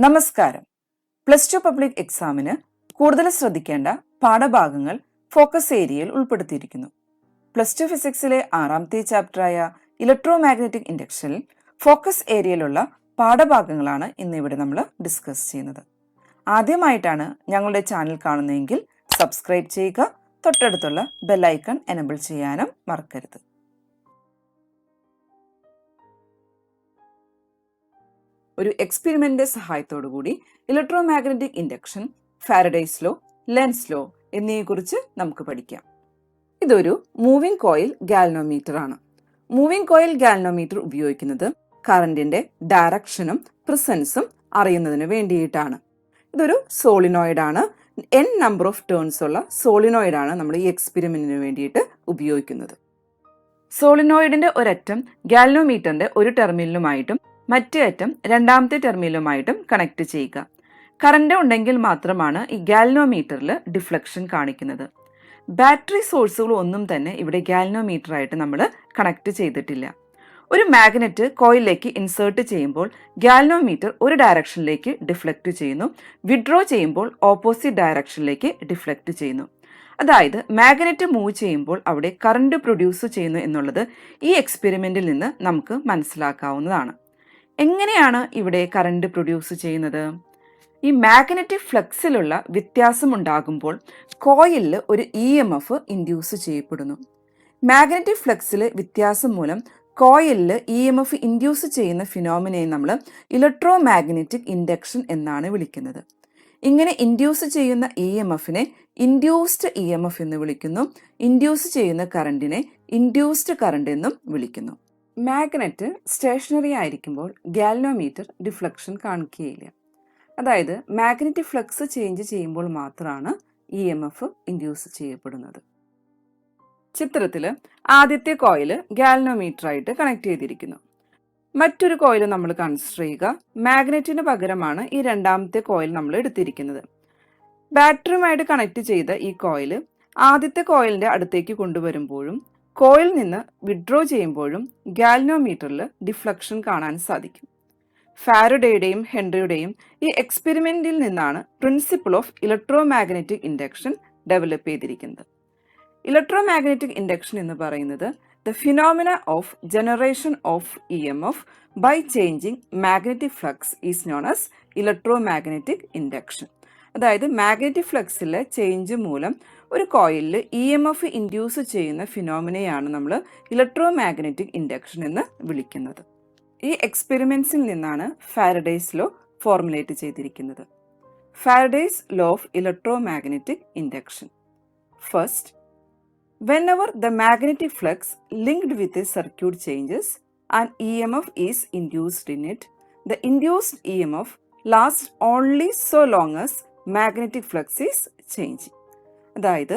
നമസ്കാരം. +2 പബ്ലിക് എക്സാമിന് കൂടുതൽ ശ്രദ്ധിക്കേണ്ട പാഠഭാഗങ്ങൾ ഫോക്കസ് ഏരിയയിൽ ഉൾപ്പെടുത്തിയിരിക്കുന്നു. +2 ഫിസിക്സിലെ 6ാമത്തെ ചാപ്റ്ററായ ഇലക്ട്രോമാഗ്നറ്റിക് ഇൻഡക്ഷനിൽ ഫോക്കസ് ഏരിയയിലുള്ള പാഠഭാഗങ്ങളാണ് ഇന്നിവിടെ നമ്മൾ ഡിസ്കസ് ചെയ്യുന്നത്. ആദ്യമായിട്ടാണ് ഞങ്ങളുടെ ചാനൽ കാണുന്നതെങ്കിൽ സബ്സ്ക്രൈബ് ചെയ്യുക, തൊട്ടടുത്തുള്ള ബെല്ലൈക്കൺ എനേബിൾ ചെയ്യാനും മറക്കരുത്. ഒരു എക്സ്പെരിമെന്റിന്റെ സഹായത്തോടു കൂടി electromagnetic induction, Faraday's law, Lenz law എന്നിവയെക്കുറിച്ച് നമുക്ക് പഠിക്കാം. ഇതൊരു മൂവിംഗ് കോയിൽ ഗാൽവനോമീറ്റർ ആണ്. മൂവിംഗ് കോയിൽ ഗാൽവനോമീറ്റർ ഉപയോഗിക്കുന്നത് കറന്റിന്റെ ഡയറക്ഷനും പ്രസൻസും അറിയുന്നതിന് വേണ്ടിയിട്ടാണ്. ഇതൊരു സോളിനോയിഡ് ആണ്. n നമ്പർ ഓഫ് ടേൺസ് ഉള്ള സോളിനോയിഡ് ആണ് നമ്മൾ ഈ എക്സ്പെരിമെന്റിന് വേണ്ടിയിട്ട് ഉപയോഗിക്കുന്നത്. സോളിനോയിഡിന്റെ ഒരറ്റം ഗാൽവനോമീറ്ററിന്റെ ഒരു ടെർമിനലുമായിട്ടും മറ്റേ അറ്റം രണ്ടാമത്തെ ടെർമിനലുമായിട്ടും കണക്ട് ചെയ്യുക. കറന്റ് ഉണ്ടെങ്കിൽ മാത്രമാണ് ഈ ഗാൽവനോമീറ്ററിൽ ഡിഫ്ലക്ഷൻ കാണിക്കുന്നത്. ബാറ്ററി സോഴ്സുകൾ ഒന്നും തന്നെ ഇവിടെ ഗാൽവനോമീറ്റർ ആയിട്ട് നമ്മൾ കണക്ട് ചെയ്തിട്ടില്ല. ഒരു മാഗ്നറ്റ് കോയിലിലേക്ക് ഇൻസേർട്ട് ചെയ്യുമ്പോൾ ഗാൽവനോമീറ്റർ ഒരു ഡയറക്ഷനിലേക്ക് ഡിഫ്ലക്ട് ചെയ്യുന്നു, വിഡ്രോ ചെയ്യുമ്പോൾ ഓപ്പോസിറ്റ് ഡയറക്ഷനിലേക്ക് ഡിഫ്ലക്ട് ചെയ്യുന്നു. അതായത് മാഗ്നറ്റ് മൂവ് ചെയ്യുമ്പോൾ അവിടെ കറന്റ് പ്രൊഡ്യൂസ് ചെയ്യുന്നു എന്നുള്ളത് ഈ എക്സ്പെരിമെന്റിൽ നിന്ന് നമുക്ക് മനസ്സിലാക്കാവുന്നതാണ്. എങ്ങനെയാണ് ഇവിടെ കറന്റ് പ്രൊഡ്യൂസ് ചെയ്യുന്നത്? ഈ മാഗ്നറ്റിക് ഫ്ലക്സിലുള്ള വ്യത്യാസം ഉണ്ടാകുമ്പോൾ കോയിലിൽ ഒരു EMF ഇൻഡ്യൂസ് ചെയ്യപ്പെടുന്നു. മാഗ്നറ്റിക് ഫ്ലക്സിലെ വ്യത്യാസം മൂലം കോയിലിൽ EMF ഇൻഡ്യൂസ് ചെയ്യുന്ന ഫിനോമിനയെ നമ്മൾ ഇലക്ട്രോമാഗ്നറ്റിക് ഇൻഡക്ഷൻ എന്നാണ് വിളിക്കുന്നത്. ഇങ്ങനെ ഇൻഡ്യൂസ് ചെയ്യുന്ന EMFനെ ഇൻഡ്യൂസ്ഡ് EMF എന്ന് വിളിക്കുന്നു. ഇൻഡ്യൂസ് ചെയ്യുന്ന കറണ്ടിനെ ഇൻഡ്യൂസ്ഡ് കറണ്ട് എന്നും വിളിക്കുന്നു. മാഗ്നറ്റ് സ്റ്റേഷനറി ആയിരിക്കുമ്പോൾ ഗാൽവനോമീറ്റർ ഡിഫ്ലക്ഷൻ കാണിക്കുകയില്ല. അതായത് മാഗ്നറ്റിക് ഫ്ലക്സ് ചേഞ്ച് ചെയ്യുമ്പോൾ മാത്രമാണ് EMF ഇൻഡ്യൂസ് ചെയ്യപ്പെടുന്നത്. ചിത്രത്തിൽ ആദ്യത്തെ കോയിൽ ഗാൽവനോമീറ്റർ ആയിട്ട് കണക്ട് ചെയ്തിരിക്കുന്നു. മറ്റൊരു കോയിൽ നമ്മൾ കൺസിഡർ ചെയ്യുക. മാഗ്നറ്റിന് പകരമാണ് ഈ രണ്ടാമത്തെ കോയിൽ നമ്മൾ എടുത്തിരിക്കുന്നത്. ബാറ്ററിയുമായിട്ട് കണക്ട് ചെയ്ത ഈ കോയിൽ ആദ്യത്തെ കോയിലിന്റെ അടുത്തേക്ക് കൊണ്ടുവരുമ്പോഴും കോയിൽ നിന്ന് വിഡ്രോ ചെയ്യുമ്പോഴും ഗാൽവനോമീറ്ററിൽ ഡിഫ്ലക്ഷൻ കാണാൻ സാധിക്കും. ഫാരഡേയുടെയും ഹെൻറിയുടെയും ഈ എക്സ്പെരിമെന്റിൽ നിന്നാണ് principle of electromagnetic induction develop ചെയ്തിരിക്കുന്നത്. ഇലക്ട്രോമാഗ്നറ്റിക് ഇൻഡക്ഷൻ എന്ന് പറയുന്നത് the phenomena of generation of EMF by changing magnetic flux is known as electromagnetic induction. അതായത് മാഗ്നറ്റിക് ഫ്ലക്സിലെ ചേഞ്ച് മൂലം ഒരു കോയിലിൽ EMF ഇൻഡ്യൂസ് ചെയ്യുന്ന ഫിനോമിനയാണ് നമ്മൾ ഇലക്ട്രോമാഗ്നറ്റിക് ഇൻഡക്ഷൻ എന്ന് വിളിക്കുന്നത്. ഈ എക്സ്പെരിമെന്റ്സിൽ നിന്നാണ് ഫാരഡേസ് ലോ ഫോർമുലേറ്റ് ചെയ്തിരിക്കുന്നത്. Faraday's law of electromagnetic induction. First, whenever the magnetic flux linked with a circuit changes, an EMF is induced in it. The induced EMF lasts only so long as magnetic flux is changing. അതായത്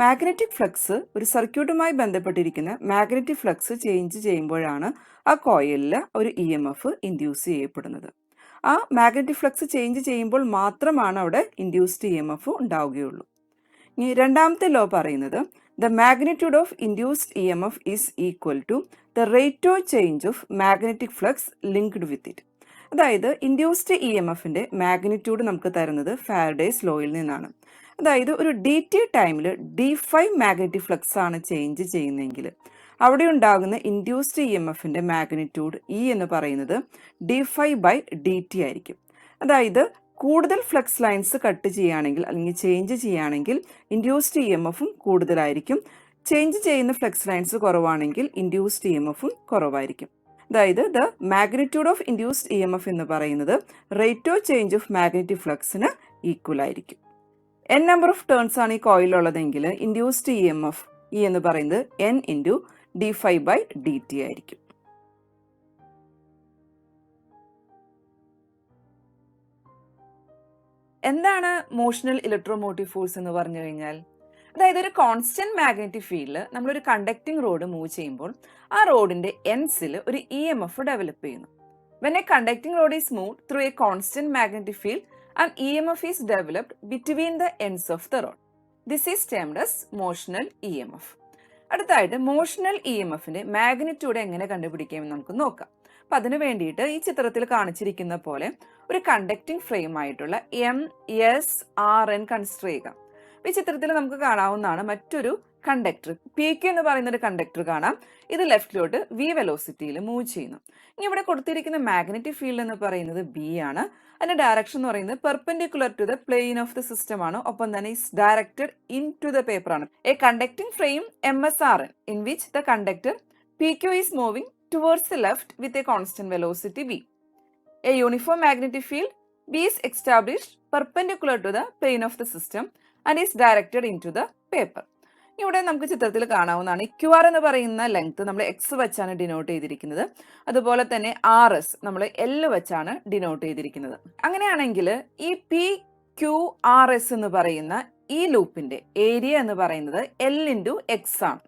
magnetic flux ഒരു സർക്യൂട്ടുമായി ബന്ധപ്പെട്ടിരിക്കുന്ന magnetic flux change ചെയ്യുമ്പോഴാണ് ആ കോയിലിൽ ഒരു EMF induce ചെയ്യപ്പെടുന്നത്. ആ magnetic flux change ചെയ്യുമ്പോൾ മാത്രമാണ് അവിടെ ഇൻഡ്യൂസ്ഡ് EMF ഉണ്ടാവുകയുള്ളൂ. ഇനി രണ്ടാമത്തെ ലോ പറയുന്നത് the magnitude of induced EMF is equal to the rate of change of magnetic flux linked with it. അതായത് ഇൻഡ്യൂസ്ഡ് EMFന്റെ മാഗ്നിറ്റ്യൂഡ് നമുക്ക് തരുന്നത് ഫാരഡേസ് ലോയിൽ നിന്നാണ്. അതായത് ഒരു DT ടൈമിൽ d5 മാഗ്നറ്റിക് ഫ്ലക്സ് ആണ് ചേഞ്ച് ചെയ്യുന്നതെങ്കിൽ അവിടെ ഉണ്ടാകുന്ന ഇൻഡ്യൂസ്ഡ് EMFന്റെ മാഗ്നിറ്റ്യൂഡ് E എന്ന് പറയുന്നത് d5/dt ആയിരിക്കും. അതായത് കൂടുതൽ ഫ്ലക്സ് ലൈൻസ് കട്ട് ചെയ്യുകയാണെങ്കിൽ അല്ലെങ്കിൽ ചേഞ്ച് ചെയ്യുകയാണെങ്കിൽ ഇൻഡ്യൂസ്ഡ് EMFും കൂടുതലായിരിക്കും. ചേഞ്ച് ചെയ്യുന്ന ഫ്ലക്സ് ലൈൻസ് കുറവാണെങ്കിൽ ഇൻഡ്യൂസ്ഡ് EMFും കുറവായിരിക്കും. അതായത് the magnitude of induced EMF എന്ന് പറയുന്നത് rate of change of magnetic ഫ്ലക്സിന് ഈക്വൽ ആയിരിക്കും. n നമ്പർ ഓഫ് ടേൺസ് ആണ് ഈ കോയിലുള്ളതെങ്കിൽ ഇൻഡ്യൂസ്ഡ് EMF E എന്ന് പറയുന്നത് n × d5/dt ആയിരിക്കും. എന്താണ് മോഷണൽ ഇലക്ട്രോമോട്ടീവ് ഫോഴ്സ് എന്ന് പറഞ്ഞു കഴിഞ്ഞാൽ? അതായത് ഒരു കോൺസ്റ്റന്റ് മാഗ്നറ്റിക് ഫീൽഡിൽ നമ്മളൊരു കണ്ടക്ടിങ് റോഡ് മൂവ് ചെയ്യുമ്പോൾ ആ റോഡിന്റെ എൻഡ്സിൽ ഒരു EMF ഡെവലപ്പ് ചെയ്യുന്നു. When A conducting road is move through A constant magnetic field and EMF is developed between the ends of the road. This is termed as motional EMF. അടുത്തായിട്ട് motional EMFന്റെ magnitude എങ്ങനെ കണ്ടുപിടിക്കാമെന്ന് നമുക്ക് നോക്കാം. അപ്പം അതിനു വേണ്ടിയിട്ട് ഈ ചിത്രത്തിൽ കാണിച്ചിരിക്കുന്ന പോലെ ഒരു കണ്ടക്റ്റിംഗ് ഫ്രെയിം ആയിട്ടുള്ള MSRN കൺസിഡർ ചെയ്യുക. ഈ ചിത്രത്തിൽ നമുക്ക് കാണാവുന്നതാണ് മറ്റൊരു കണ്ടക്ടർ PQ എന്ന് പറയുന്ന ഒരു കണ്ടക്ടർ കാണാം. ഇത് ലെഫ്റ്റിലോട്ട് V വെലോസിറ്റിയിൽ മൂവ് ചെയ്യുന്നു. ഇനി ഇവിടെ കൊടുത്തിരിക്കുന്ന മാഗ്നറ്റിക് ഫീൽഡ് എന്ന് പറയുന്നത് B ആണ്. അതിന്റെ ഡയറക്ഷൻ എന്ന് പറയുന്നത് perpendicular to the plane of the system ആണ്. ഒപ്പം തന്നെ is directed into the paper ആണ്. A conducting frame MSRN in which the conductor PQ is moving towards the left with a constant velocity V. A uniform magnetic field B is established perpendicular to the plane of the system and is directed into the paper. ഇവിടെ നമുക്ക് ചിത്രത്തിൽ കാണാവുന്നതാണ് QR എന്ന് പറയുന്ന length നമ്മൾ X വെച്ചാണ് denote ചെയ്തിരിക്കുന്നത്. അതുപോലെ തന്നെ RS നമ്മൾ L വെച്ചാണ് ഡിനോട്ട് ചെയ്തിരിക്കുന്നത്. അങ്ങനെയാണെങ്കിൽ ഈ PQRS എന്ന് പറയുന്ന ഈ ലൂപ്പിന്റെ ഏരിയ എന്ന് പറയുന്നത് L × X ആണ്.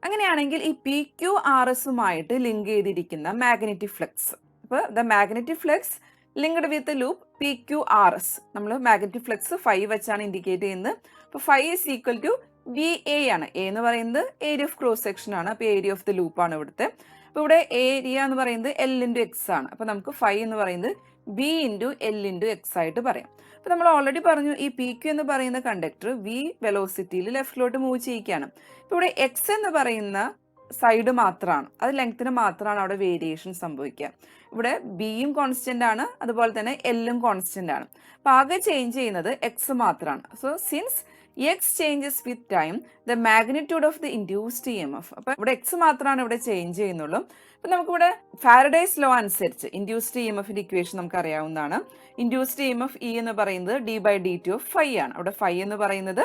അങ്ങനെയാണെങ്കിൽ ഈ PQRSുമായിട്ട് ലിങ്ക് ചെയ്തിരിക്കുന്ന മാഗ്നറ്റിക് ഫ്ലക്സ്, അപ്പോൾ the magnetic flux linked with loop PQRS, നമ്മൾ മാഗ്നറ്റിക് ഫ്ലക്സ് 5 വെച്ചാണ് ഇൻഡിക്കേറ്റ് ചെയ്യുന്നത്. അപ്പോൾ 5 is equal to VA ആണ്. എ എന്ന് പറയുന്നത് ഏരിയ ഓഫ് ക്രോസ് സെക്ഷൻ ആണ്. അപ്പോൾ ഏരിയ ഓഫ് ദ ലൂപ്പ് ആണ് ഇവിടുത്തെ. അപ്പോൾ ഇവിടെ ഏരിയ എന്ന് പറയുന്നത് L × X ആണ്. അപ്പോൾ നമുക്ക് 5 എന്ന് പറയുന്നത് B × L × X ആയിട്ട് പറയാം. അപ്പോൾ നമ്മൾ ഓൾറെഡി പറഞ്ഞു ഈ PQ എന്ന് പറയുന്ന കണ്ടക്ടർ V വെലോസിറ്റിയിൽ ലെഫ്റ്റിലോട്ട് മൂവ് ചെയ്യിക്കുകയാണ്. ഇപ്പോൾ ഇവിടെ X എന്ന് പറയുന്ന സൈഡ് മാത്രമാണ്, അത് ലെങ്ത്തിന് മാത്രമാണ് അവിടെ വേരിയേഷൻ സംഭവിക്കുക. ഇവിടെ ബിയും കോൺസ്റ്റന്റ് ആണ്, അതുപോലെ തന്നെ എല്ലും കോൺസ്റ്റന്റ് ആണ്. അപ്പോൾ ആകെ ചേഞ്ച് ചെയ്യുന്നത് X മാത്രമാണ്. So since X changes with time, the magnitude of the induced EMF. അപ്പോൾ ഇവിടെ X മാത്രമാണ് ഇവിടെ ചേഞ്ച് ചെയ്യുന്നുള്ളൂ. അപ്പോൾ നമുക്കിവിടെ ഫാരഡേസ് ലോ അനുസരിച്ച് ഇൻഡ്യൂസ്ഡ് EMFന്റെ ഇക്വേഷൻ നമുക്ക് അറിയാവുന്നതാണ്. ഇൻഡ്യൂസ്ഡ് EMF E എന്ന് പറയുന്നത് d/dt of phi ആണ്. അവിടെ phi എന്ന് പറയുന്നത്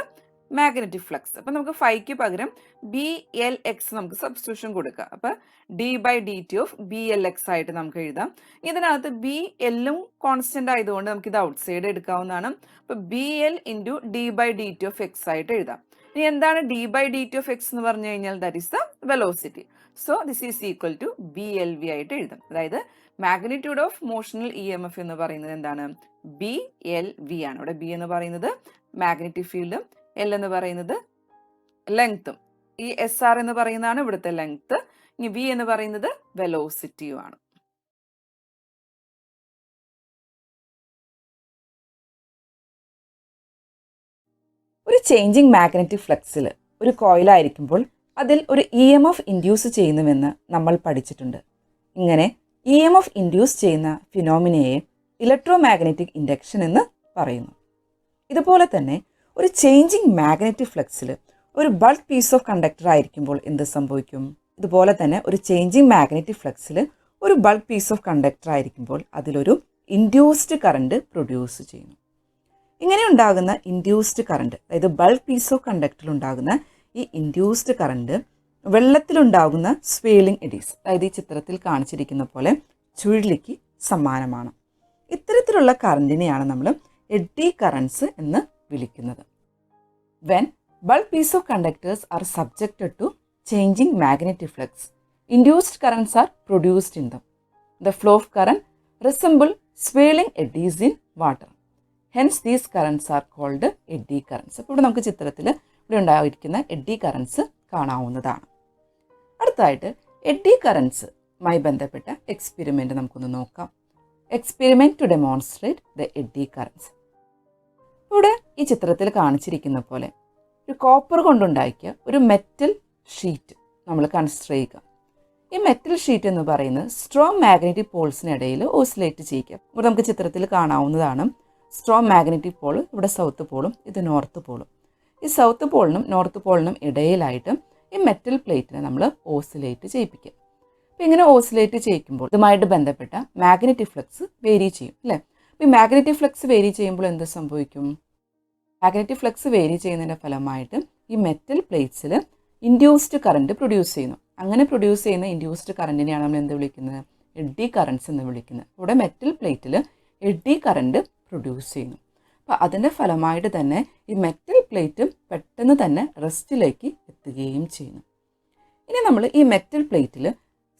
മാഗ്നറ്റിക് ഫ്ലക്സ്. അപ്പോൾ നമുക്ക് ഫൈക്ക് പകരം BLX നമുക്ക് സബ്സ്റ്റിറ്റ്യൂഷൻ കൊടുക്കാം. അപ്പോൾ d/dt of BLX ആയിട്ട് നമുക്ക് എഴുതാം. ഇതിനകത്ത് BLും കോൺസ്റ്റന്റ് ആയതുകൊണ്ട് നമുക്ക് ഇത് ഔട്ട് സൈഡ് എടുക്കാവുന്നതാണ്. അപ്പോൾ BL × d/dt of X ആയിട്ട് എഴുതാം. ഇനി എന്താണ് d/dt of X എന്ന് പറഞ്ഞു കഴിഞ്ഞാൽ that is the velocity. So this is equal to BLV ആയിട്ട് എഴുതാം. അതായത് മാഗ്നിറ്റ്യൂഡ് ഓഫ് മോഷണൽ EMF എന്ന് പറയുന്നത് എന്താണ്? BLV ആണ്. ഇവിടെ B എന്ന് പറയുന്നത് മാഗ്നറ്റിക് ഫീൽഡും L എന്ന് പറയുന്നത് ലെങ്ത്തും, ഈ SR എന്ന് പറയുന്നതാണ് ഇവിടുത്തെ ലെങ്ത്. ഇനി V എന്ന് പറയുന്നത് വെലോസിറ്റിയും ആണ്. ഒരു ചേഞ്ചിങ് മാഗ്നറ്റിക് ഫ്ലക്സിൽ ഒരു കോയിലായിരിക്കുമ്പോൾ അതിൽ ഒരു EMF ഇൻഡ്യൂസ് ചെയ്യുന്നുവെന്ന് നമ്മൾ പഠിച്ചിട്ടുണ്ട്. ഇങ്ങനെ EMF ഇൻഡ്യൂസ് ചെയ്യുന്ന ഫിനോമിനയെ ഇലക്ട്രോമാഗ്നറ്റിക് ഇൻഡക്ഷൻ എന്ന് പറയുന്നു. ഇതുപോലെ തന്നെ ഒരു ചേഞ്ചിങ് മാഗ്നറ്റിക് ഫ്ലക്സിൽ ഒരു ബൾക്ക് പീസ് ഓഫ് കണ്ടക്ടർ ആയിരിക്കുമ്പോൾ എന്ത് സംഭവിക്കും? ഇതുപോലെ തന്നെ ഒരു ചേഞ്ചിങ് മാഗ്നറ്റിക് ഫ്ലക്സിൽ ഒരു ബൾക്ക് പീസ് ഓഫ് കണ്ടക്ടർ ആയിരിക്കുമ്പോൾ അതിലൊരു ഇൻഡ്യൂസ്ഡ് കറണ്ട് പ്രൊഡ്യൂസ് ചെയ്യുന്നു. ഇങ്ങനെ ഉണ്ടാകുന്ന ഇൻഡ്യൂസ്ഡ് കറണ്ട്, അതായത് ബൾക്ക് പീസ് ഓഫ് കണ്ടക്ടറിൽ ഉണ്ടാകുന്ന ഈ ഇൻഡ്യൂസ്ഡ് കറണ്ട് വെള്ളത്തിലുണ്ടാകുന്ന സ്വേലിംഗ് എഡീസ്, അതായത് ഈ ചിത്രത്തിൽ കാണിച്ചിരിക്കുന്ന പോലെ ചുഴലിക്ക് സമാനമാണ്. ഇത്തരത്തിലുള്ള കറണ്ടിനെയാണ് നമ്മൾ എഡ്ഡി കറൻസ് എന്ന് വിളിക്കുന്നത്. When bulk piece of conductors are subjected to changing magnetic flux, induced currents are produced in them. The flow of current resemble swirling eddies in water. Hence these currents are called eddy currents. അപ്പോൾ ഇവിടെ നമുക്ക് ചിത്രത്തിൽ ഇവിടെ ഉണ്ടായിരിക്കുന്ന eddy currents കാണാവുന്നതാണ്. അടുത്തായിട്ട് eddy കറൻസുമായി ബന്ധപ്പെട്ട experiment നമുക്കൊന്ന് നോക്കാം. Experiment to demonstrate the eddy currents. ഇവിടെ ഈ ചിത്രത്തിൽ കാണിച്ചിരിക്കുന്ന പോലെ ഒരു കോപ്പർ കൊണ്ടുണ്ടാക്കിയ ഒരു മെറ്റൽ ഷീറ്റ് നമ്മൾ കൺസിഡർ ചെയ്യുക. ഈ മെറ്റൽ ഷീറ്റ് എന്ന് പറയുന്നത് സ്ട്രോങ് മാഗ്നറ്റിക് പോൾസിനിടയിൽ ഓസിലേറ്റ് ചെയ്യിക്കുക. ഇവിടെ നമുക്ക് ചിത്രത്തിൽ കാണാവുന്നതാണ് സ്ട്രോങ് മാഗ്നറ്റിക് പോൾ, ഇവിടെ സൗത്ത് പോളും ഇത് നോർത്ത് പോളും. ഈ സൗത്ത് പോളിനും നോർത്ത് പോളിനും ഇടയിലായിട്ട് ഈ മെറ്റൽ പ്ലേറ്റിനെ നമ്മൾ ഓസിലേറ്റ് ചെയ്യിപ്പിക്കുക. അപ്പോൾ ഇങ്ങനെ ഓസിലേറ്റ് ചെയ്യിക്കുമ്പോൾ ഇതുമായിട്ട് ബന്ധപ്പെട്ട മാഗ്നറ്റിക് ഫ്ലക്സ് വേരി ചെയ്യും അല്ലേ? അപ്പോൾ ഈ മാഗ്നറ്റിക് ഫ്ലക്സ് വേരി ചെയ്യുമ്പോൾ എന്ത് സംഭവിക്കും? മാഗ്നറ്റിക് ഫ്ലക്സ് വേരി ചെയ്യുന്നതിൻ്റെ ഫലമായിട്ട് ഈ മെറ്റൽ പ്ലേറ്റ്സിൽ ഇൻഡ്യൂസ്ഡ് കറണ്ട് പ്രൊഡ്യൂസ് ചെയ്യുന്നു. അങ്ങനെ പ്രൊഡ്യൂസ് ചെയ്യുന്ന ഇൻഡ്യൂസ്ഡ് കറണ്ടിനെയാണ് നമ്മൾ എന്ത് വിളിക്കുന്നത്? എഡ്ഡി കറൻസ് എന്ന് വിളിക്കുന്നത്. ഇവിടെ മെറ്റൽ പ്ലേറ്റിൽ എഡ്ഡി കറണ്ട് പ്രൊഡ്യൂസ് ചെയ്യുന്നു. അപ്പോൾ അതിൻ്റെ ഫലമായിട്ട് തന്നെ ഈ മെറ്റൽ പ്ലേറ്റ് പെട്ടെന്ന് തന്നെ റെസ്റ്റിലേക്ക് എത്തുകയും ചെയ്യുന്നു. ഇനി നമ്മൾ ഈ മെറ്റൽ പ്ലേറ്റിൽ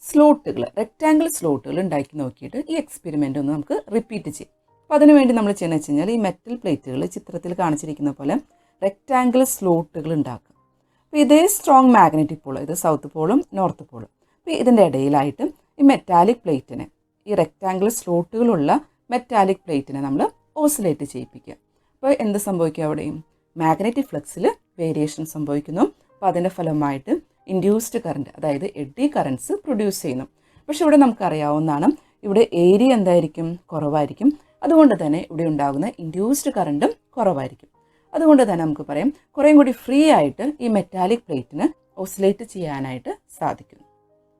സ്ലോട്ടുകൾ, റെക്റ്റാങ്കിൾ സ്ലോട്ടുകൾ ഉണ്ടാക്കി നോക്കിയിട്ട് ഈ എക്സ്പെരിമെൻ്റ് ഒന്ന് നമുക്ക് റിപ്പീറ്റ് ചെയ്യാം. അപ്പോൾ അതിനുവേണ്ടി നമ്മൾ ചെയ്യുന്നത് വെച്ച് കഴിഞ്ഞാൽ ഈ മെറ്റൽ പ്ലേറ്റുകൾ ചിത്രത്തിൽ കാണിച്ചിരിക്കുന്ന പോലെ റെക്റ്റാങ്കിൾ സ്ലോട്ടുകൾ ഉണ്ടാക്കുക. അപ്പോൾ ഇതേ സ്ട്രോങ് മാഗ്നറ്റിക് പോൾ, ഇത് സൗത്ത് പോളും നോർത്ത് പോളും. അപ്പോൾ ഇതിൻ്റെ ഇടയിലായിട്ട് ഈ മെറ്റാലിക് പ്ലേറ്റിനെ, ഈ റെക്റ്റാങ്കിൾ സ്ലോട്ടുകളുള്ള മെറ്റാലിക് പ്ലേറ്റിനെ നമ്മൾ ഓസിലേറ്റ് ചെയ്യിപ്പിക്കുക. അപ്പോൾ എന്ത് സംഭവിക്കും? അവിടെയും മാഗ്നറ്റിക് ഫ്ലക്സിൽ വേരിയേഷൻ സംഭവിക്കുന്നു. അപ്പോൾ അതിൻ്റെ ഫലമായിട്ട് ഇൻഡ്യൂസ്ഡ് കറണ്ട്, അതായത് എഡ്ഡി കറൻസ് പ്രൊഡ്യൂസ് ചെയ്യുന്നു. പക്ഷെ ഇവിടെ നമുക്കറിയാവുന്നതാണ്, ഇവിടെ ഏരിയ എന്തായിരിക്കും? കുറവായിരിക്കും. അതുകൊണ്ട് തന്നെ ഇവിടെ ഉണ്ടാകുന്ന ഇൻഡ്യൂസ്ഡ് കറണ്ടും കുറവായിരിക്കും. അതുകൊണ്ട് തന്നെ നമുക്ക് പറയാം കുറേയും കൂടി ഫ്രീ ആയിട്ട് ഈ മെറ്റാലിക് പ്ലേറ്റിന് ഓസിലേറ്റ് ചെയ്യാനായിട്ട് സാധിക്കും.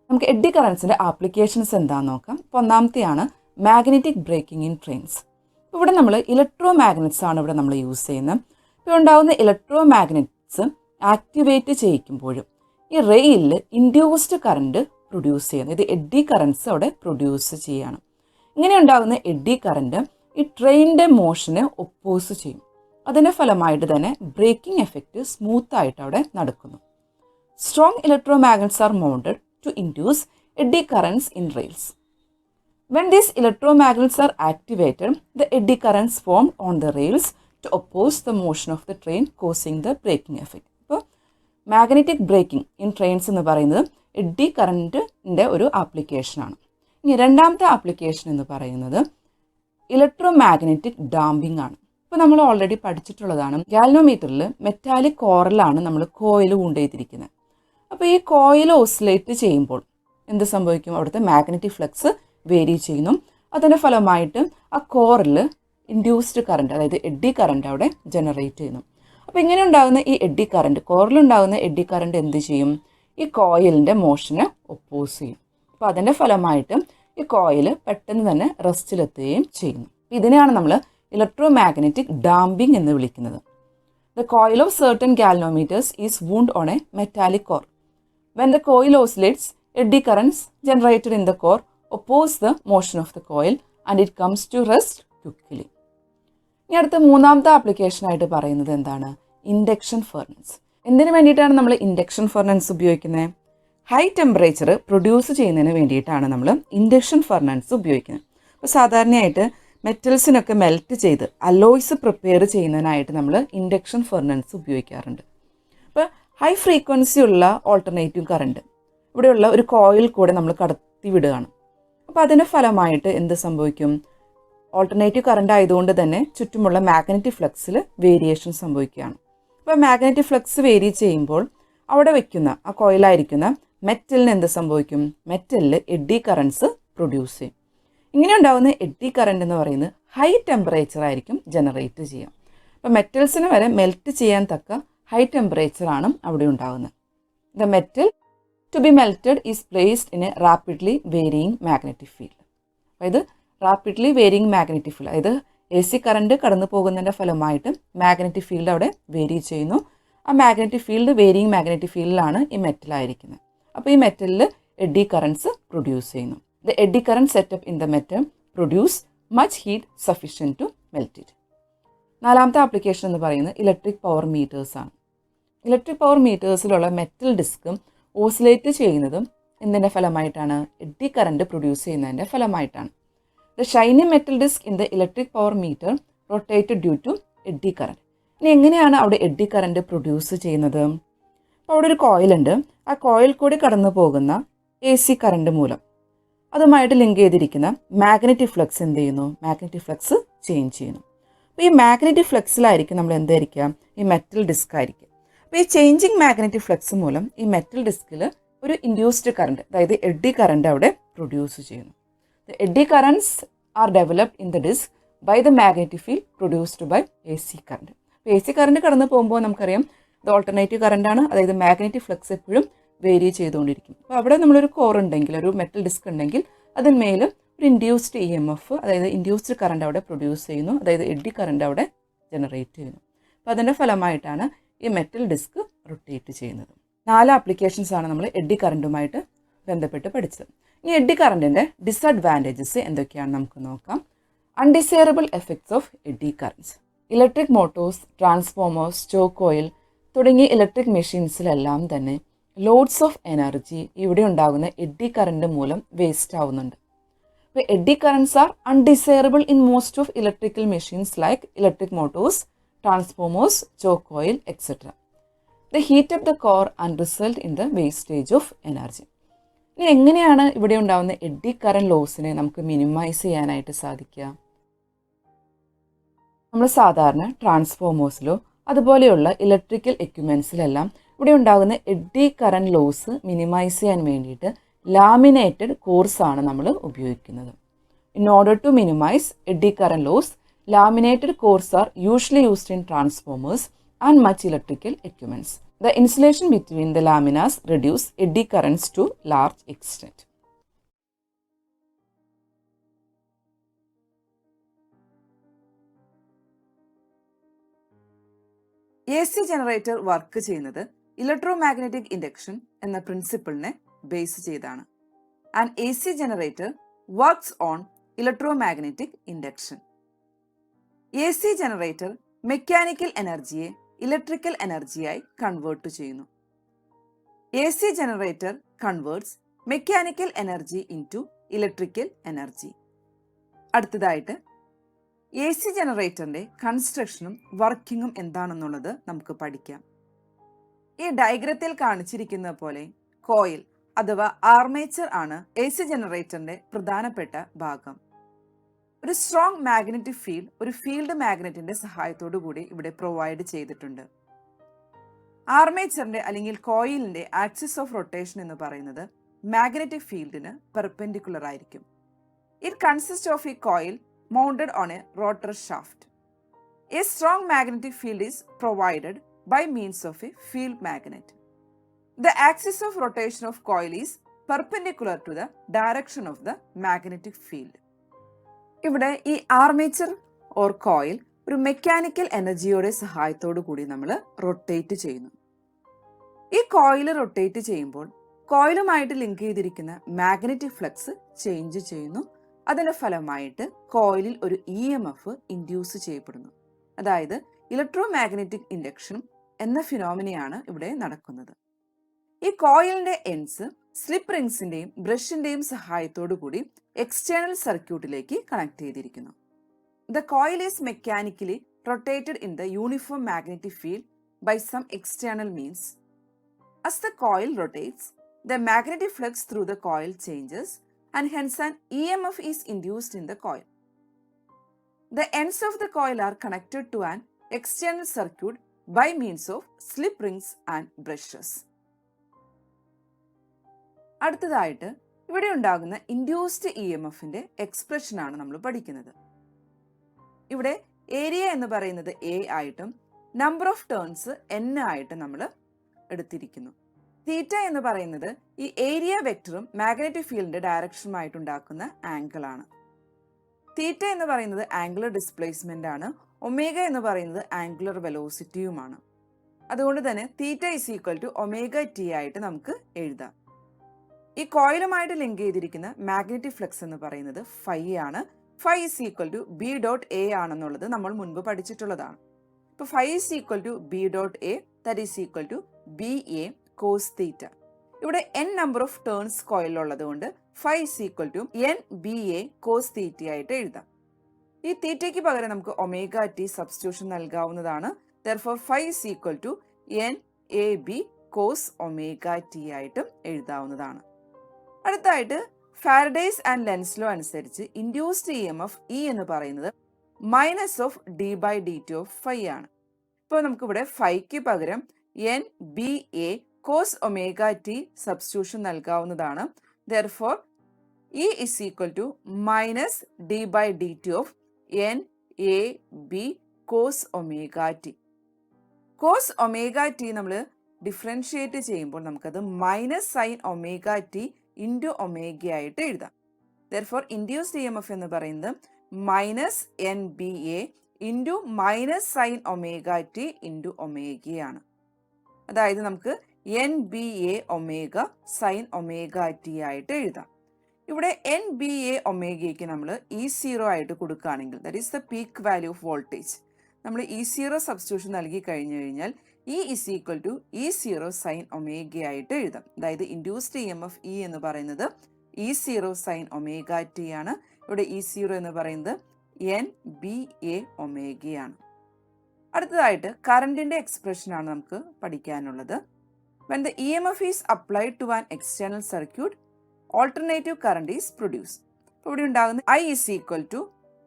നമുക്ക് എഡ്ഡി കറൻസിൻ്റെ ആപ്ലിക്കേഷൻസ് എന്താണെന്ന് നോക്കാം. അപ്പോൾ ഒന്നാമത്തെയാണ് മാഗ്നറ്റിക് ബ്രേക്കിംഗ് ഇൻ ട്രെയിൻസ്. ഇവിടെ നമ്മൾ ഇലക്ട്രോ മാഗ്നറ്റ്സ് ആണ് ഇവിടെ നമ്മൾ യൂസ് ചെയ്യുന്നത്. ഇപ്പോൾ ഉണ്ടാകുന്ന ഇലക്ട്രോ മാഗ്നറ്റ്സ് ആക്ടിവേറ്റ് ചെയ്യിക്കുമ്പോഴും ഈ റെയിലിൽ ഇൻഡ്യൂസ്ഡ് കറണ്ട് പ്രൊഡ്യൂസ് ചെയ്യുന്നത്, ഇത് എഡ്ഡി കറൻസ് അവിടെ പ്രൊഡ്യൂസ് ചെയ്യുകയാണ്. ഇങ്ങനെ ഉണ്ടാകുന്ന എഡ്ഡി കറണ്ട് ഈ ട്രെയിനിൻ്റെ മോഷനെ ഒപ്പോസ് ചെയ്യും. അതിൻ്റെ ഫലമായിട്ട് തന്നെ ബ്രേക്കിംഗ് എഫക്റ്റ് സ്മൂത്ത് ആയിട്ട് അവിടെ നടക്കുന്നു. Strong electromagnets are mounted to induce eddy currents in rails. When these electromagnets are activated, the eddy currents formed on the rails to oppose the motion of the train, causing the braking effect. അപ്പോൾ magnetic breaking in trains എന്ന് പറയുന്നത് eddy കറൻറ്റിൻ്റെ ഒരു ആപ്ലിക്കേഷനാണ്. ഇനി രണ്ടാമത്തെ application എന്ന് പറയുന്നത് electro magnetic damping ആണ്. ഇപ്പോൾ നമ്മൾ ഓൾറെഡി പഠിച്ചിട്ടുള്ളതാണ്, ഗാൽവനോമീറ്ററിൽ മെറ്റാലിക് കോറിലാണ് നമ്മൾ കോയിൽ കൊണ്ടുപോയിരിക്കുന്നത്. അപ്പോൾ ഈ കോയിൽ ഓസിലേറ്റ് ചെയ്യുമ്പോൾ എന്ത് സംഭവിക്കും? അവിടുത്തെ മാഗ്നറ്റിക് ഫ്ലക്സ് വേരി ചെയ്യുന്നു. അതിൻ്റെ ഫലമായിട്ട് ആ കോറിൽ ഇൻഡ്യൂസ്ഡ് കറണ്ട്, അതായത് എഡ്ഡി കറണ്ട് അവിടെ ജനറേറ്റ് ചെയ്യുന്നു. അപ്പോൾ ഇങ്ങനെ ഉണ്ടാകുന്ന ഈ എഡ്ഡി കറണ്ട്, കോറിലുണ്ടാകുന്ന എഡ്ഡി കറണ്ട് എന്ത് ചെയ്യും? ഈ കോയിലിൻ്റെ മോഷനെ ഒപ്പോസ് ചെയ്യും. അപ്പോൾ അതിൻ്റെ ഫലമായിട്ട് ഈ കോയിൽ പെട്ടെന്ന് തന്നെ റെസ്റ്റിലെത്തുകയും ചെയ്യുന്നു. ഇതിനെയാണ് നമ്മൾ ഇലക്ട്രോ മാഗ്നറ്റിക് ഡാമ്പിംഗ് എന്ന് വിളിക്കുന്നത്. The coil of certain galvanometers is wound on a metallic core. When the coil oscillates, eddy currents generated in the core oppose the motion of the coil and it comes to rest quickly. ഇനി അടുത്ത മൂന്നാമത്തെ ആപ്ലിക്കേഷനായിട്ട് പറയുന്നത് എന്താണ്? Induction furnace. എന്തിനു വേണ്ടിയിട്ടാണ് നമ്മൾ induction furnace ഉപയോഗിക്കുന്നത്? High temperature produce ചെയ്യുന്നതിന് വേണ്ടിയിട്ടാണ് നമ്മൾ ഇൻഡക്ഷൻ ഫർണസ് ഉപയോഗിക്കുന്നത്. അപ്പോൾ സാധാരണയായിട്ട് മെറ്റൽസിനൊക്കെ മെൽറ്റ് ചെയ്ത് അലോയ്സ് പ്രിപ്പയർ ചെയ്യുന്നതിനായിട്ട് നമ്മൾ ഇൻഡക്ഷൻ ഫർണസ് ഉപയോഗിക്കാറുണ്ട്. അപ്പോൾ ഹൈ ഫ്രീക്വൻസി ഉള്ള ഓൾട്ടർനേറ്റീവ് കറണ്ട് ഇവിടെയുള്ള ഒരു കോയിൽ കൂടെ നമ്മൾ കടത്തി വിടുകയാണ്. അപ്പോൾ അതിൻ്റെ ഫലമായിട്ട് എന്ത് സംഭവിക്കും? ഓൾട്ടർനേറ്റീവ് കറണ്ട് ആയതുകൊണ്ട് തന്നെ ചുറ്റുമുള്ള മാഗ്നറ്റിക് ഫ്ലക്സിൽ വേരിയേഷൻ സംഭവിക്കുകയാണ്. അപ്പോൾ മാഗ്നറ്റിക് ഫ്ലക്സ് വേരി ചെയ്യുമ്പോൾ അവിടെ വയ്ക്കുന്ന ആ കോയിലായിരിക്കുന്ന മെറ്റലിന് എന്ത് സംഭവിക്കും? മെറ്റലിൽ എഡ്ഡി കറൻസ് പ്രൊഡ്യൂസ് ചെയ്യും. ഇങ്ങനെ ഉണ്ടാകുന്ന എഡ്ഡി കറണ്ട് എന്ന് പറയുന്നത് ഹൈ ടെമ്പറേച്ചർ ആയിരിക്കും ജനറേറ്റ് ചെയ്യുക. അപ്പോൾ മെറ്റൽസിന് വരെ മെൽറ്റ് ചെയ്യാൻ തക്ക ഹൈ ടെമ്പറേച്ചറാണ് അവിടെ ഉണ്ടാകുന്നത്. The metal to be melted is placed in a rapidly varying magnetic field. അതായത് റാപ്പിഡ്ലി വേരിയിങ് മാഗ്നറ്റിക് ഫീൽഡ്, അതായത് എ സി കറണ്ട് കടന്നു പോകുന്നതിൻ്റെ ഫലമായിട്ട് മാഗ്നറ്റിക് ഫീൽഡ് അവിടെ വേരി ചെയ്യുന്നു. ആ മാഗ്നറ്റിക് ഫീൽഡ് വേരിയിങ് മാഗ്നറ്റിക് ഫീൽഡിലാണ് ഈ മെറ്റലായിരിക്കുന്നത്. അപ്പോൾ ഈ മെറ്റലിൽ എഡ്ഡി കറൻസ് പ്രൊഡ്യൂസ് ചെയ്യുന്നു. The eddy current set up in the metal produce much heat sufficient to melt it. നാലാമത്തെ ആപ്ലിക്കേഷൻ എന്ന് പറയുന്നത് ഇലക്ട്രിക് പവർ മീറ്റേഴ്സ് ആണ്. ഇലക്ട്രിക് പവർ മീറ്റേഴ്സിലുള്ള മെറ്റൽ ഡിസ്ക് ഓസിലേറ്റ് ചെയ്യുന്നതും എന്തിൻ്റെ ഫലമായിട്ടാണ്? എഡ്ഡി കറണ്ട് പ്രൊഡ്യൂസ് ചെയ്യുന്നതിൻ്റെ ഫലമായിട്ടാണ്. The shiny metal disc in the electric power meter rotated due to eddy current. ഇനി എങ്ങനെയാണ് അവിടെ എഡ്ഡി കറണ്ട് പ്രൊഡ്യൂസ് ചെയ്യുന്നത്? അപ്പോൾ അവിടെ ഒരു കോയിലുണ്ട്. ആ കോയിൽ കൂടി കടന്നു പോകുന്ന എ സി കറണ്ട് മൂലം അതുമായിട്ട് ലിങ്ക് ചെയ്തിരിക്കുന്ന മാഗ്നറ്റിക് ഫ്ലക്സ് എന്ത് ചെയ്യുന്നു? മാഗ്നറ്റിക് ഫ്ലക്സ് ചേഞ്ച് ചെയ്യുന്നു. അപ്പോൾ ഈ മാഗ്നറ്റിക് ഫ്ലക്സിലായിരിക്കും നമ്മൾ എന്തായിരിക്കുക? ഈ മെറ്റൽ ഡിസ്ക് ആയിരിക്കും. അപ്പോൾ ഈ ചേഞ്ചിങ് മാഗ്നറ്റിക് ഫ്ലക്സ് മൂലം ഈ മെറ്റൽ ഡിസ്കിൽ ഒരു ഇൻഡ്യൂസ്ഡ് കറണ്ട്, അതായത് എഡ്ഡി കറണ്ട് അവിടെ പ്രൊഡ്യൂസ് ചെയ്യുന്നു. The eddy currents are developed in the disc by the magnetic field produced by A C current. അപ്പോൾ എ സി കറണ്ട് കടന്നു പോകുമ്പോൾ നമുക്കറിയാം ഇത് ഓൾട്ടർനേറ്റീവ് കറണ്ടാണ്, അതായത് മാഗ്നറ്റിക് ഫ്ലക്സ് എപ്പോഴും വേരി ചെയ്തുകൊണ്ടിരിക്കും. അപ്പോൾ അവിടെ നമ്മളൊരു കോർ ഉണ്ടെങ്കിൽ, ഒരു മെറ്റൽ ഡിസ്ക് ഉണ്ടെങ്കിൽ അതിന്മേൽ ഒരു ഇൻഡ്യൂസ്ഡ് EMF, അതായത് ഇൻഡ്യൂസ്ഡ് കറണ്ട് അവിടെ പ്രൊഡ്യൂസ് ചെയ്യുന്നു, അതായത് എഡ്ഡി കറണ്ട് അവിടെ ജനറേറ്റ് ചെയ്യുന്നു. അപ്പോൾ അതിൻ്റെ ഫലമായിട്ടാണ് ഈ മെറ്റൽ ഡിസ്ക് റൊട്ടേറ്റ് ചെയ്യുന്നത്. 4 ആപ്ലിക്കേഷൻസ് ആണ് നമ്മൾ എഡ്ഡി കറണ്ടുമായിട്ട് ബന്ധപ്പെട്ട് പഠിച്ചത്. ഇനി എഡ്ഡി കറണ്ടിൻ്റെ ഡിസഡ്വാൻറ്റേജസ് എന്തൊക്കെയാണെന്ന് നമുക്ക് നോക്കാം. Undesirable effects of eddy currents. Electric motors, transformers, choke coil തുടങ്ങിയ ഇലക്ട്രിക് മെഷീൻസിലെല്ലാം തന്നെ ലോഡ്സ് ഓഫ് എനർജി ഇവിടെ ഉണ്ടാകുന്ന എഡ്ഡി കറണ്ട് മൂലം വേസ്റ്റ് ആവുന്നുണ്ട്. അപ്പോൾ eddy currents are undesirable in most of electrical machines like electric motors, transformers, choke coil etcetera. The heat up the core and result in the wastage of energy. ഇനി എങ്ങനെയാണ് ഇവിടെ ഉണ്ടാകുന്ന eddy current ലോസിനെ നമുക്ക് minimise ചെയ്യാനായിട്ട് സാധിക്കുക? നമ്മൾ സാധാരണ ട്രാൻസ്ഫോമേഴ്സിലോ അതുപോലെയുള്ള ഇലക്ട്രിക്കൽ എക്യുപ്മെൻസിലെല്ലാം ഇവിടെ ഉണ്ടാകുന്ന എഡ്ഡി കറന്റ് ലോസ് മിനിമൈസ് ചെയ്യാൻ വേണ്ടിയിട്ട് ലാമിനേറ്റഡ് കോർസാണ് നമ്മൾ ഉപയോഗിക്കുന്നത്. In order to minimize eddy current loss, laminated cores are usually used in transformers and much electrical equipments. The insulation between the laminas reduce eddy currents to large extent. AC generator work ചെയ്യുന്നത് electromagnetic induction എന്ന പ്രിൻസിപ്പിളിനെ base ചെയ്താണ്. An AC generator works on electromagnetic induction. A C generator mechanical എനർജിയെ electrical എനർജിയായി convert ചെയ്യുന്നു. A C generator converts mechanical energy into electrical energy. അടുത്തതായിട്ട് A C ജനറേറ്ററിൻ്റെ കൺസ്ട്രക്ഷനും വർക്കിങ്ങും എന്താണെന്നുള്ളത് നമുക്ക് പഠിക്കാം. ഈ ഡയഗ്രത്തിൽ കാണിച്ചിരിക്കുന്ന പോലെ കോയിൽ അഥവാ ആർമേച്ചർ ആണ് എ സി ജനറേറ്ററിന്റെ പ്രധാനപ്പെട്ട ഭാഗം. ഒരു സ്ട്രോങ് മാഗ്നറ്റിക് ഫീൽഡ് ഒരു ഫീൽഡ് മാഗ്നറ്റിന്റെ സഹായത്തോടു കൂടി ഇവിടെ പ്രൊവൈഡ് ചെയ്തിട്ടുണ്ട്. ആർമേച്ചറിന്റെ അല്ലെങ്കിൽ കോയിലിന്റെ ആക്സിസ് ഓഫ് റൊട്ടേഷൻ എന്ന് പറയുന്നത് മാഗ്നറ്റിക് ഫീൽഡിന് പെർപെൻഡിക്കുലർ ആയിരിക്കും. It consist of a coil mounted on a rotor shaft. A strong magnetic field is provided by means of a field magnet. The axis of rotation of coil is perpendicular to the direction of the magnetic field. ഇവിടെ ഈ armature or coil ഒരു mechanical എനർജിയുടെ സഹായത്തോടു കൂടി നമ്മൾ rotate ചെയ്യുന്നു. ഈ coil rotate ചെയ്യുമ്പോൾ കോയിലുമായിട്ട് ലിങ്ക് ചെയ്തിരിക്കുന്ന മാഗ്നറ്റിക് ഫ്ലക്സ് ചേഞ്ച് ചെയ്യുന്നു. അതിന്റെ ഫലമായിട്ട് കോയിലിൽ ഒരു EMF ഇൻഡ്യൂസ് ചെയ്യപ്പെടുന്നു. അതായത് ഇലക്ട്രോമാഗ്നറ്റിക് ഇൻഡക്ഷൻ എന്ന ഫിനോമിനയാണ് ഇവിടെ നടക്കുന്നത്. ഈ കോയിലിന്റെ എൻഡ്സ് സ്ലിപ്പ് റിംഗ്സിന്റെയും ബ്രഷിന്റെയും സഹായത്തോടു കൂടി എക്സ്റ്റേണൽ സർക്യൂട്ടിലേക്ക് കണക്ട് ചെയ്തിരിക്കുന്നു. The coil is mechanically rotated in the uniform magnetic field by some external means. As the coil rotates, the magnetic flux through the coil changes and hence an EMF is induced in the coil. The ends of the coil are connected to an external circuit by means of slip rings and brushes. അടുത്തതായിട്ട് ഇവിടെ ഉണ്ടാകുന്ന induced EMFന്റെ എക്സ്പ്രഷനാണ് നമ്മൾ പഠിക്കുന്നത്. ഇവിടെ area എന്ന് പറയുന്നത് A ആയിട്ടും number of turns N ആയിട്ട് നമ്മൾ എടുത്തിരിക്കുന്നു. തീറ്റ എന്ന് പറയുന്നത് ഈ ഏരിയ വെക്ടറും മാഗ്നറ്റിക് ഫീൽഡിന്റെ ഡയറക്ഷനുമായിട്ടുണ്ടാക്കുന്ന ആംഗിൾ ആണ്. തീറ്റ എന്ന് പറയുന്നത് ആംഗുലർ ഡിസ്പ്ലേസ്മെന്റ് ആണ്. ഒമേഗ എന്ന് പറയുന്നത് ആംഗുലർ വെലോസിറ്റിയുമാണ്. അതുകൊണ്ട് തന്നെ theta is equal to omega T ആയിട്ട് നമുക്ക് എഴുതാം. ഈ കോയിലുമായിട്ട് ലിങ്ക് ചെയ്തിരിക്കുന്ന മാഗ്നറ്റിക് ഫ്ലക്സ് എന്ന് പറയുന്നത് ഫൈ ആണ്. Phi is equal to B dot A ആണെന്നുള്ളത് നമ്മൾ മുൻപ് പഠിച്ചിട്ടുള്ളതാണ്. ഇപ്പോൾ phi is equal to B dot A that is equal to B A cos theta. ഇവിടെ n നമ്പർ ഓഫ് ടേൺസ് കോയിലുള്ളത് കൊണ്ട് phi is equal to N B A cos theta ആയിട്ട് എഴുതാം. ഈ തീറ്റയ്ക്ക് പകരം നമുക്ക് ഒമേഗ ടി സബ്സ്റ്റിറ്റ്യൂഷൻ നൽകാവുന്നതാണ്. Therefore phi is equal to N A B cos omega T ആയിട്ടും എഴുതാവുന്നതാണ്. അടുത്തായിട്ട് ഫാരഡേസ് ആൻഡ് ലെൻസ് ലോ അനുസരിച്ച് ഇൻഡ്യൂസ്ഡ് EMF E എന്ന് പറയുന്നത് minus of D by D T of phi ആണ്. ഇപ്പോൾ നമുക്കിവിടെ ഫൈക്ക് പകരം N B A cos omega T substitution നൽകാവുന്നതാണ്. Therefore E is equal to minus D by D T of N A B cos omega T. Cos omega T നമ്മൾ differentiate ചെയ്യുമ്പോൾ നമുക്കത് minus sine omega T into omega ആയിട്ട് എഴുതാം. Therefore induced EMF എന്ന് പറയുന്നത് minus N B A into minus sine omega T into ഒമേഗയാണ്. അതായത് നമുക്ക് N B A omega sine omega T ആയിട്ട് എഴുതാം. ഇവിടെ എൻ ബി എ ഒമേഗയ്ക്ക് നമ്മൾ E0 ആയിട്ട് കൊടുക്കുകയാണെങ്കിൽ that is the peak value of voltage. നമ്മൾ E0 സബ്സ്റ്റിറ്റ്യൂഷൻ നൽകി കഴിഞ്ഞു കഴിഞ്ഞാൽ E is equal to E0 sine omega ആയിട്ട് എഴുതാം. അതായത് ഇൻഡ്യൂസ്ഡ് EMF E എന്ന് പറയുന്നത് E0 സൈൻ ഒമേഗ ടി ആണ്. ഇവിടെ E0 എന്ന് പറയുന്നത് എൻ ബി എ ഒമേഗയാണ്. അടുത്തതായിട്ട് കറണ്ടിന്റെ എക്സ്പ്രഷൻ ആണ് നമുക്ക് പഠിക്കാനുള്ളത്. When the EMF is applied to an external circuit, alternative current is produced. ഇപ്പോൾ ഇവിടെ ഉണ്ടാകുന്ന I is equal to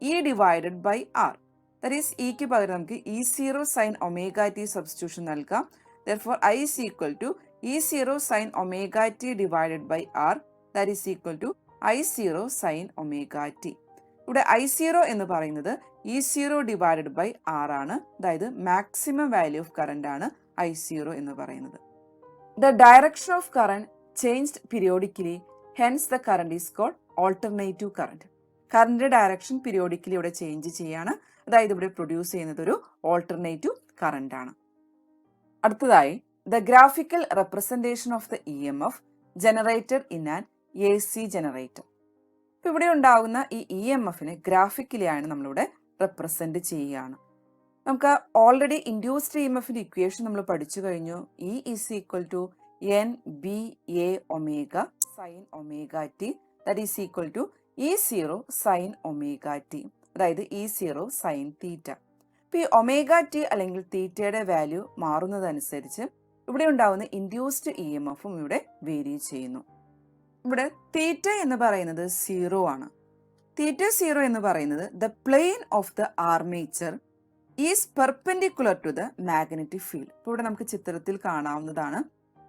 E divided by R. That is ഇക്ക് പകരം നമുക്ക് E0 sine omega T substitution നൽകാം. Therefore, I is equal to E0 sin omega t divided by R, that is equal to I0 sin omega t. ഇവിടെ I0 എന്ന് പറയുന്നത് E0 divided by R ആണ്. അതായത് maximum value of current ആണ് I0 എന്ന് പറയുന്നത്. The direction of current changed periodically, hence the current is called alternative current. Current direction periodically ഇവിടെ change ചെയ്യാണ്. അതായത് ഇവിടെ പ്രൊഡ്യൂസ് ചെയ്യുന്നത് ഒരു ഓൾട്ടർനേറ്റീവ് കറന്റ് ആണ്. അടുത്തതായി the graphical representation of the EMF generated in an AC generator. ഇപ്പം ഇവിടെ ഉണ്ടാകുന്ന ഈ EMFനെ ഗ്രാഫിക്കലിയാണ് നമ്മളിവിടെ റെപ്രസെൻറ്റ് ചെയ്യുകയാണ്. നമുക്ക് ഓൾറെഡി ഇൻഡ്യൂസ്ഡ് EMFന്റെ ഇക്വേഷൻ നമ്മൾ പഠിച്ചു കഴിഞ്ഞു. E is equal to NBA omega sine omega T, that is equal to E0 sine omega T, അതായത് E0 സൈൻ തീറ്റ. ഇപ്പോൾ ഈ ഒമേഗ ടി അല്ലെങ്കിൽ തീറ്റയുടെ വാല്യൂ മാറുന്നതനുസരിച്ച് ഇവിടെ ഉണ്ടാകുന്ന ഇൻഡ്യൂസ്ഡ് EMFും ഇവിടെ വേരി ചെയ്യുന്നു. ഇവിടെ തീറ്റ എന്ന് പറയുന്നത് 0 ആണ്. തീറ്റ 0 എന്ന് പറയുന്നത് the plane of the armature is perpendicular to the magnetic field. ഇപ്പോൾ ഇവിടെ നമുക്ക് ചിത്രത്തിൽ കാണാവുന്നതാണ്.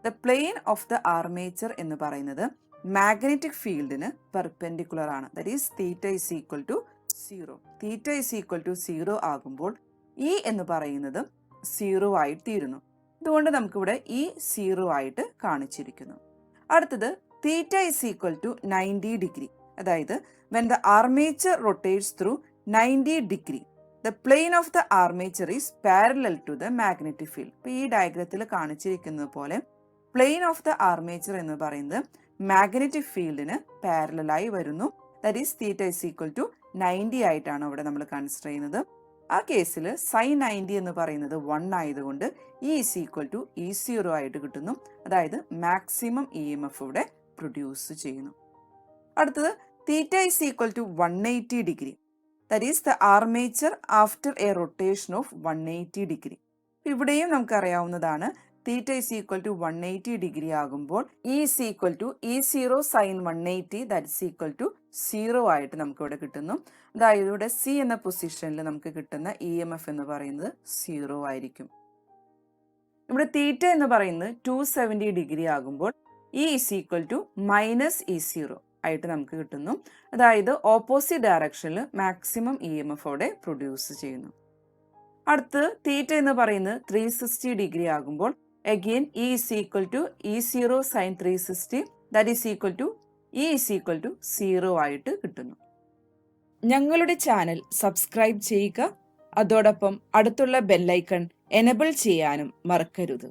The plane of the armature എന്ന് പറയുന്നത് മാഗ്നറ്റിക് ഫീൽഡിന് പെർപെൻഡിക്കുലർ ആണ്. That is theta is equal to 0. Theta is equal to 0 ആകുമ്പോൾ E എന്ന് പറയുന്നത് 0 ആയി തീരുന്നു. അതുകൊണ്ട് നമുക്കിവിടെ ഈ 0 ആയിട്ട് കാണിച്ചിരിക്കുന്നു. അടുത്തത് theta is equal to 90 degree. അതായത് when the armature rotates through 90 degree the plane of the armature is parallel to the magnetic field. ഇപ്പോൾ ഈ ഡയഗ്രത്തിൽ കാണിച്ചിരിക്കുന്നത് പോലെ പ്ലെയിൻ ഓഫ് ദ ആർമേച്ചർ എന്ന് പറയുന്നത് മാഗ്നറ്റിക് ഫീൽഡിന് പാരലലായി വരുന്നു. That is theta is equal to 90 ആയിട്ടാണ് ഇവിടെ നമ്മൾ കൺസിഡർ ചെയ്യുന്നത്. ആ കേസിൽ സൈൻ 90 എന്ന് പറയുന്നത് 1 ആയതുകൊണ്ട് E is equal to E0 ആയിട്ട് കിട്ടുന്നു. അതായത് മാക്സിമം EMF ഇവിടെ പ്രൊഡ്യൂസ് ചെയ്യുന്നു. അടുത്തത് theta is equal to 180 degree. That is the armature after a rotation of 180 degree. ഇവിടെയും നമുക്കറിയാവുന്നതാണ് theta is equal to 180 degree ആകുമ്പോൾ E is equal to E0 sine 180, that is equal to 0 ആയിട്ട് നമുക്ക് ഇവിടെ കിട്ടുന്നു. അതായത് ഇവിടെ C എന്ന പൊസിഷനിൽ നമുക്ക് കിട്ടുന്ന EMF എന്ന് പറയുന്നത് 0 ആയിരിക്കും. ഇവിടെ തീറ്റ എന്ന് പറയുന്നത് 270 ഡിഗ്രി ആകുമ്പോൾ E is equal to minus E0 ആയിട്ട് നമുക്ക് കിട്ടുന്നു. അതായത് ഓപ്പോസിറ്റ് ഡയറക്ഷനിൽ മാക്സിമം EMF അവിടെ പ്രൊഡ്യൂസ് ചെയ്യുന്നു. അടുത്ത് തീറ്റ എന്ന് പറയുന്നത് 360 ഡിഗ്രി ആകുമ്പോൾ again E is equal to E0 sin 360, that is equal to E is equal to 0 ആയിട്ട് കിട്ടുന്നു. ഞങ്ങളുടെ ചാനൽ സബ്സ്ക്രൈബ് ചെയ്യുക. അതോടൊപ്പം അടുത്തുള്ള ബെല്ലൈക്കൺ എനേബിൾ ചെയ്യാനും മറക്കരുത്.